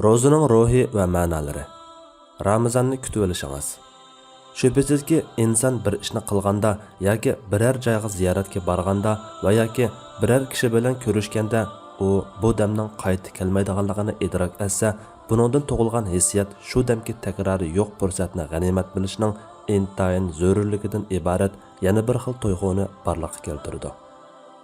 Ro'zaning ruhi va ma'nolari. Ramazonni kutib olishingiz. Shubhasizki, inson bir ishni qilganda yoki biror joyga ziyoratga borganda va yoki biror kishi bilan ko'rishganda u bu damning qaytib kelmaydiganligini idrok etsa, buningdan tug'ilgan hissiyot shu damki takrori yo'q fursatni g'animat bilishning intayin zarurligidan iborat yana bir xil tuyg'uni barliqqa keltirdi.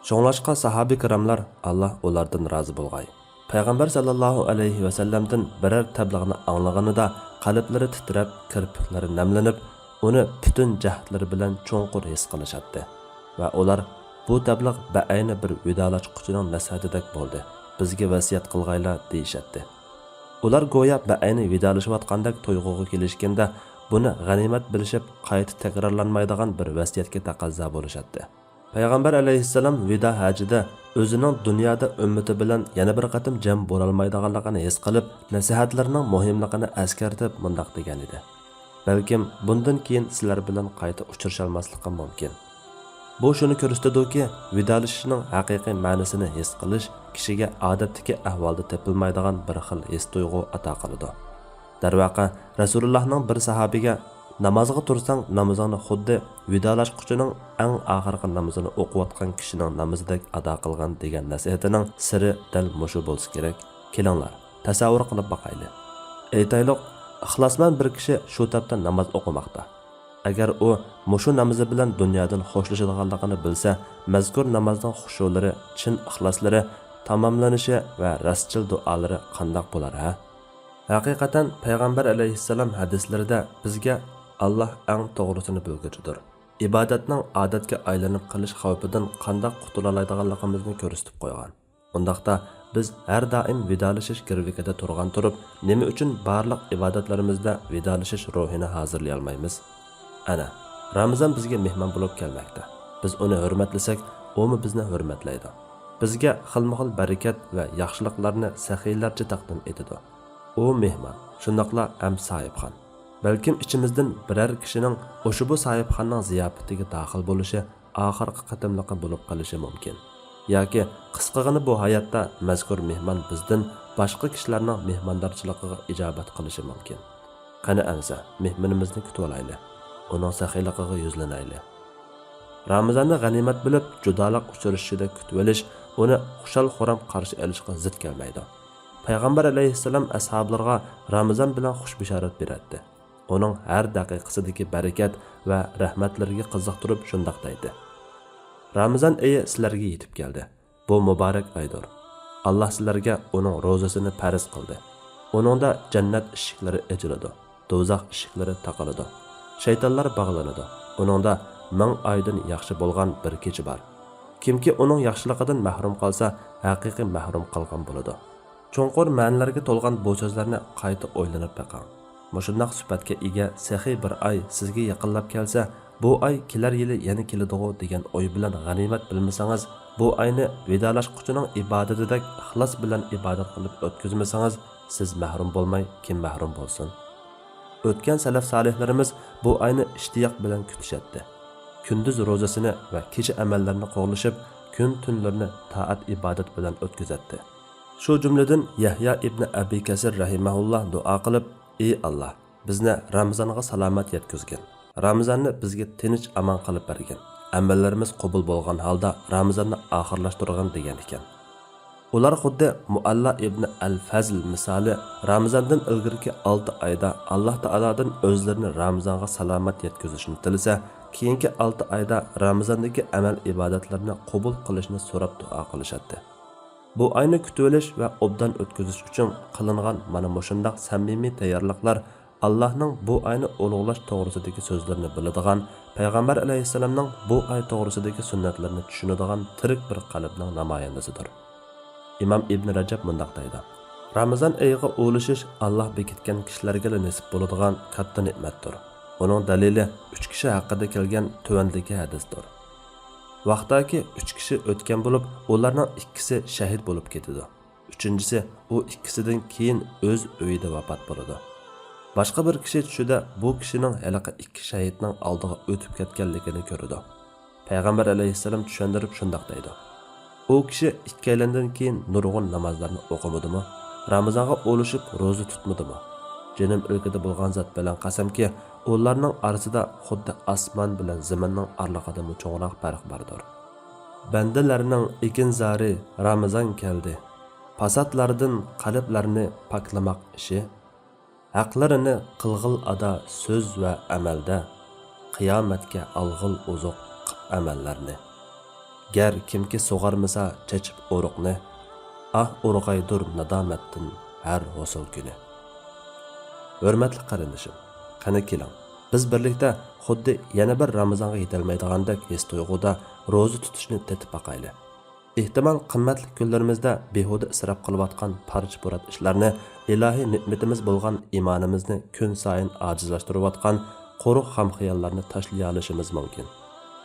Şoňlaşqa sahabi kiramlar Allah ulardan razı bolğay. Peygamber sallallahu aleyhi ve sellem'den birer tebliğini anlaganida qalblari titrab, kirpiklari namlanib, uni bütün jahdlari bilan cho'nqur his qilishadi. Va ular bu tebliğ ba'ayni bir vidolashquchining nasihatidek bo'ldi. Bizga vasiyat qilg'ayla deyishadi. Ular go'yo ba'ayni vidolashayotgandek tuyg'uga kelishganda buni g'animat bilishib, qayta takrorlanmaydigan bir vasiyatga taqozo bo'lishadi. Peygamber aleyhisselam vida hacida özünün dünyada ümmeti bilen yana bir qatim jam bo'lolmaydiganligini his qilib, nasihatlarining muhimligini eskartib mundaq degan edi. Balkim bundan keyin sizlar bilan qayta uchrasholmasligim mumkin. Bu shuni ko'rsatadiki, vidolashishning haqiqiy ma'nosini his qilish kishiga odatdagi ahvolda topilmaydigan bir xil his tuyg'u ato qiladi. Darvaqa Rasulullohning bir sahobiga namozga tursang namozingni xuddi vidolashquchining eng oxirgi namozini o'qiyotgan kishining namozidek ado qilgan degan nasihatining siri dal mushu bo'lsa kerak. Kelinglar, tasavvur qilib boqaylik. Aytaylik, ixlosmand bir kishi shu tapda namoz o'qimoqda. Agar u mushu namozi bilan dunyodan xo'shlashadiganligini bilsa, mazkur namozning xushulari, chin ixloslari, tamomlanishi va rastchil duolari qandoq bo'lar ha? Haqiqatan Peygamber aleyhisselam hadislarida bizga Allah eng to'g'risini bilguvchidir. Ibodatning odatga aylanib qilish xavfidan qandoq qutulalaydiganligimizni ko'rsatib qo'ygan. Undaqda biz har doim vidolashish kirvikida turib, nima uchun barliq ibodatlarimizda vidolashish ruhini hozirlay olmaymiz? Ana, Ramazon bizga mehmon bo'lib kelmoqda. Biz uni hurmatlasak, u bizni hurmatlaydi. Bizga xilma-xil barakat va yaxshiliklarni saxiylarcha taqdim etadi. U mehmon, shundaqla ham sohibxon. Balkim ichimizdan biror kishining o'sha bu sohibxonning ziyofatiga daxil bo'lishi oxirgi qatimliqi bo'lib qolishi mumkin. Yoki qisqagina bu hayotda mazkur mehmon bizdan boshqa kishilarning mehmondorchiligiga ijobat qilishi mumkin. Qani amsa, mehmonimizni kutib olaylik. Uning saxiyligiga yuzlanaylik. Ramazonni g'animat bilib, judolik uchrashishida kutib olish uni xushal-xuram qarshi olishga zid kelmaydi. Peygamber aleyhisselam ashablarga Ramazan bilan xush bishorat beradi. Onun her daqiqasidagi barakat va rahmatlariga qiziqtirib shundoq deydi. Ramazan oyi sizlarga yetib keldi. Bu muborak oydir. Alloh sizlarga uning ro'zasini farz qildi. Uningda jannat eshiklari ochiladi, do'zax eshiklari taqiladi. Shaytonlar bog'lanadi. Uningda 1000 oydan yaxshi bo'lgan bir kecha bor. Kimki uning yaxshiligidan mahrum qolsa, haqiqiy mahrum qolgan bo'ladi. Cho'nqur ma'nolarga to'lgan bu so'zlarni qayta o'ylanib baqing. Mushundaq sifatga ega saxiy bir oy sizga yaqinlab kelsa, bu oy kelar yili yana keladigo degan o'y bilan g'animat bilmasangiz, bu oyni vidolashquchining ibodatidek ixlos bilan ibodat qilib o'tkazmasangiz, siz mahrum bo'lmay, kim mahrum bo'lsin? O'tgan salaf solihlarimiz bu oyni ishtiyoq bilan kutishadi. Kunduz ro'zasini va kecha amallarni qo'llashib, kun tunlarni taat ibodat bilan o'tkazadi. Shu jumladan Yahya ibn Abi Kasir rahimahulloh duo qilib, ey Allah, bizni Ramazonga salomat yetkazgin. Ramazonni bizga tinch aman qilib bergin. Amallarimiz qabul bo'lgan holda Ramazonni oxirlashtirgan degan ekan. Ular xuddi Mualla ibn al-Fazl misoli Ramazondan ilgirki 6 oyda Alloh taoladan o'zlarini Ramazonga salomat yetkazishni tilasa, keyingi 6 oyda Ramazondagi amal ibodatlarni qabul qilishni so'rab duo qilishadi. Bu ayni kutib olish va obdan o'tkazish uchun qilingan mana shundoq samimiy tayyorliklar Allohning bu ayni ulug'lash to'g'risidagi so'zlarini biladigan, Payg'ambar alayhisolamning bu ay to'g'risidagi sunnatlarini tushunadigan tirik bir qalbning namoyandasidir. Imom Ibn Rajab mundaq deydi: Ramazon oyiga o'lishish Alloh bekitgan kishilarga nasib bo'ladigan katta ne'matdir. Uning dalili 3 kishi haqida kelgan tuvandagi hadisdir. Vaqtdagi 3 kishi o'tgan bo'lib, ularning ikkisi shahid bo'lib ketdi. Uchinchisi u ikkisidan keyin o'z uyida vafot bo'ldi. Boshqa bir kishi tushida bu kishining halaqa 2 shahidning oldiga o'tib ketganligini ko'rdi. Payg'ambar alayhisalom tushuntirib shundoq deydi: U kishi ikkalandan keyin nurg'un namozlarni o'qimadimi? Ramazonga olishib ro'za tutmadimi? Jinim ilkida bo'lgan zot bilan qasamki, ularning orasida xuddi osmon bilan zaminning oraliqida cho'ngroq farq bordir. Bandalarning ekinzari Ramazon keldi. Fasatlardan qalblarni paklamoq ishi, haqlarini qilg'il ada so'z va amalda, qiyomatga alg'il uzuq amallarni. Gar kimki sug'armasa chechib uruqni, urg'aydur nadomatdan har hosil kuni. Hurmatli qarindishim, qani keling, biz birlikda xuddi yana bir Ramazonga yetolmaydigandek his tuyg'uda ro'za tutishni tetib baqayli. Ehtimal qimmatli kunlarimizda behuda isrof qilayotgan parcha-purat ishlarni, ilohiy ne'matimiz bo'lgan iymonimizni kun sayin ojizlashtirayotgan quruq xomxayollarni tashlay olishimiz mumkin.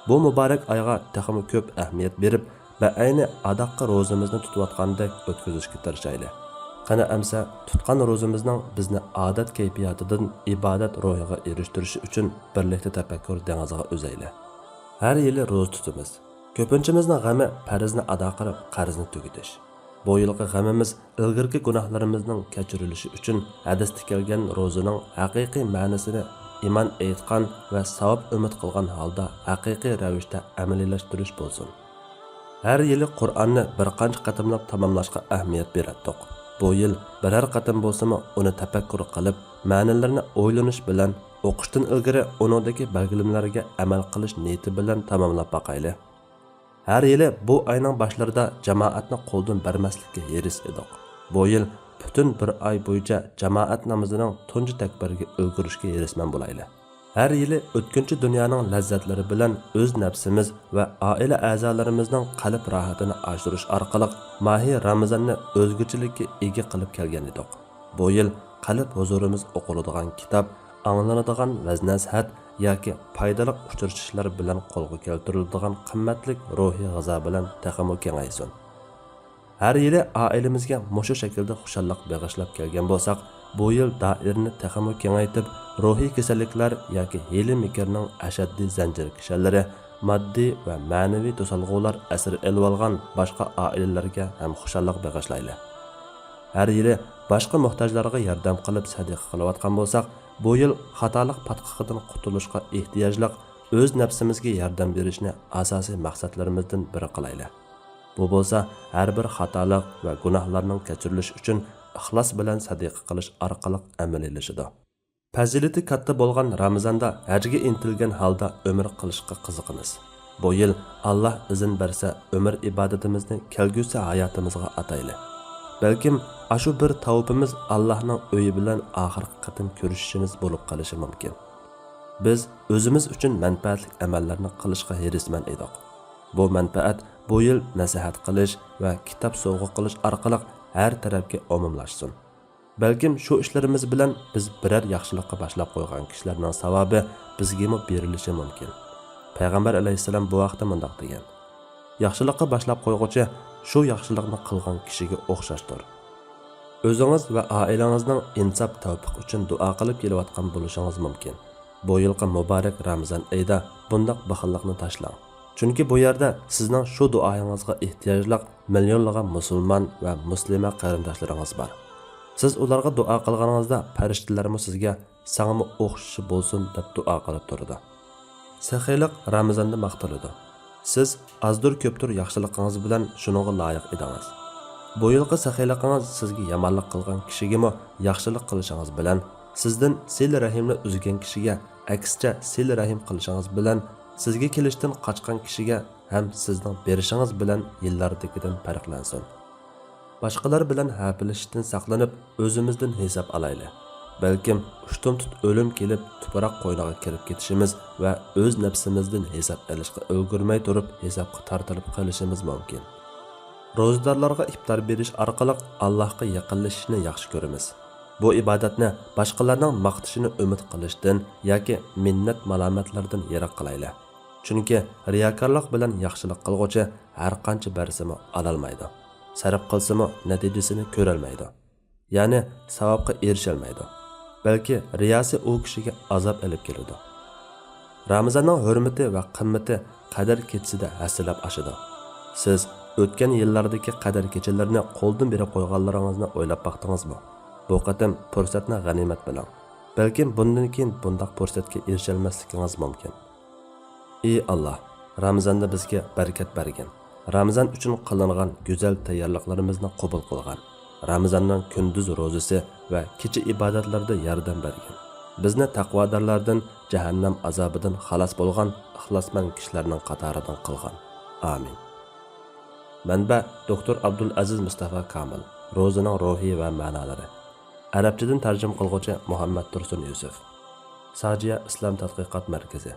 Bu muborak oyga texmi ko'p ahamiyat berib, va ayni adoqqa ro'zamizni tutayotgandek o'tkazishga tirishaylik. Qani amsa tutgan ro'zamizning bizni odat kayfiyatidan ibodat ruhiga erishtirishi uchun birlikda tafakkur dengiziga o'zaylik. Har yili ro'za tutamiz. Ko'pinchimizning g'ami farzni ado qilib, qarzni tugitish. Bu yilgi g'amimiz ilgirki gunohlarimizning kechirilishi uchun hadisda kelgan ro'zaning haqiqiy ma'nosini iymon aytgan va savob umid qilgan holda haqiqiy ravishda amaliylashtirish bo'lsin. Har yili Qur'onni bir qancha qatimlab tamomlashga ahamiyat beradiq. Bu yil biror qatim bo'lsa-mu uni tafakkur qilib, ma'nolarini o'ylanish bilan o'qishdan ilgari uningdagi belgilamlarga amal qilish niyati bilan tamomlab baqayli. Har yili bu oyning boshlarida jamoatni qo'ldan bermaslikka eris edik. Bu yil butun bir oy bo'yicha jamoat namozining tunji takbiriga ulgurishga erisman bo'layli. Har yili o'tkinchi dunyoning lazzatlari bilan o'z nafsimiz va oila a'zolarimizning qalb rohatini oshirish orqali mahi Ramazonni o'zgachilikka ega qilib kelgan edik. Bu yil qalb huzurimiz o'qiladigan kitob, anglanadigan vaz-nasihat yoki foydali uchrashishlar bilan qo'lga keltiriladigan qimmatli ruhiy g'azo bilan taxamu kengaysin. Har yili oilamizga mushu shaklda xushallik bag'ishlab kelgan bo'lsak, bu yil doirani taxamu kengaytib, ruhiy kasalliklar yoki hiyla-mikrning ashaddiy zanjir kishilari, moddiy va ma'naviy to'salg'ular asir elib olgan boshqa oilalarga ham xushallik bag'ishlayli. Har yili boshqa muhtojlarga yordam qilib sadiqa qilayotgan bo'lsak, bu yil xatolik patqiqidan qutulishga ehtiyojli o'z nafsimizga yordam berishni asosiy maqsadlarimizdan biri qilayli. Bu bo'lsa, har bir xatolik va gunohlarning kechirilishi uchun ixlos bilan sadiqa qilish orqali amaliylashidir. Fazilati katta bo'lgan Ramazonda hajga intilgan holda umr qilishga qiziqamiz. Bu yil Alloh izn bersa, umr ibodatimizni kelgusi hayotimizga atayli. Balkim ashu bir tavbimiz Allohning uyi bilan oxirgi qatim ko'rishishimiz bo'lib qolishi mumkin. Biz o'zimiz uchun manfaatli amallarni qilishga hirisman edik. Bu manfaat bu yil nasihat qilish va kitob sovg'a qilish orqali har tarafga umumlashsin. Balkim shu ishlarimiz bilan biz biror yaxshilikqa boshlab qo'ygan kishilarning savobi bizga ham berilishi mumkin. Payg'ambar alayhisalom bu vaqtda mundaq degan: yaxshilikqa boshlab qo'yg'uchi shu yaxshilikni qilgan kishiga o'xshashdir. O'zingiz va oilangizning insof tavfiq uchun duo qilib kelayotgan bo'lishingiz mumkin. Bu yilgi muborak Ramazon oyida bundoq baxillikni tashlang. Chunki bu yerda sizning shu duoyingizga ehtiyojli millionlagan musulmon va muslima qarindoshlaringiz bor. Siz ularga duo qilganingizda farishtalarmi sizga "Sanga o'xshashi bo'lsin" deb duo qilib turadi. Saxiylik Ramazonda maqtaladi. Siz azdur ko'ptur yaxshiligingiz bilan shuningga loyiq edingiz. Bu yilgi saxiyligingiz sizga yomonlik qilgan kishiga yaxshilik qilishingiz bilan, sizdan sil rahimni uzgan kishiga aksicha sil rahim qilishingiz bilan, sizga kelishdan qochgan kishiga ham sizning berishingiz bilan yillardagidan farqlansin. Boshqalar bilan hafilashishdan saqlanib, o'zimizdan hisob olayli. Balkim ushtum-tut o'lim kelib, tuproq qo'yniga kirib ketishimiz va o'z nafsimizdan hisob olishga ulgurmay turib, hisobga tortilib qolishimiz mumkin. Ro'zadorlarga iftor berish orqali Allohga yaqinlashishni yaxshi ko'ramiz. Bu ibodatni boshqalarning maqtashini umid qilishdan yoki minnat malomatlardan yiroq qilayli. Chunki riyokorlik bilan yaxshilik qilg'uchi har qancha bersimi ololmaydi. Sarf qilsimi natijasini ko'rolmaydi. Ya'ni savobga erisholmaydi. Balki riyosi u kishiga azob olib keladi. Ramazonning hurmati va qimmati qadar ketsida hasilab oshadi. Siz o'tgan yillardagi qadr kechalarni qo'ldan berib qo'yganlaringizni o'ylab baqdingizmi? Bu qatim fursatni g'animat biling. Balkim bundan keyin bundoq fursatga erisholmasligingiz mumkin. Ey Alloh, Ramazonda bizga barakat bergin. Ramazon uchun qilingan go'zal tayyorliklarimizni qabul qilgan. Ramazonning kunduz ro'zasi va kecha ibodatlarida yordam bergin. Bizni taqvodorlardan, jahannam azobidan xalos bo'lgan ixlosmand kishilarning qatoridan qilgan. Amin. Manba Dr. Abdul Aziz Mustafa Kamil. Ro'zaning ruhiy va ma'nolari. Arabchadan tarjima qilguvchi Muhammad Tursun Yusuf. Sajiya Islom tadqiqot markazi.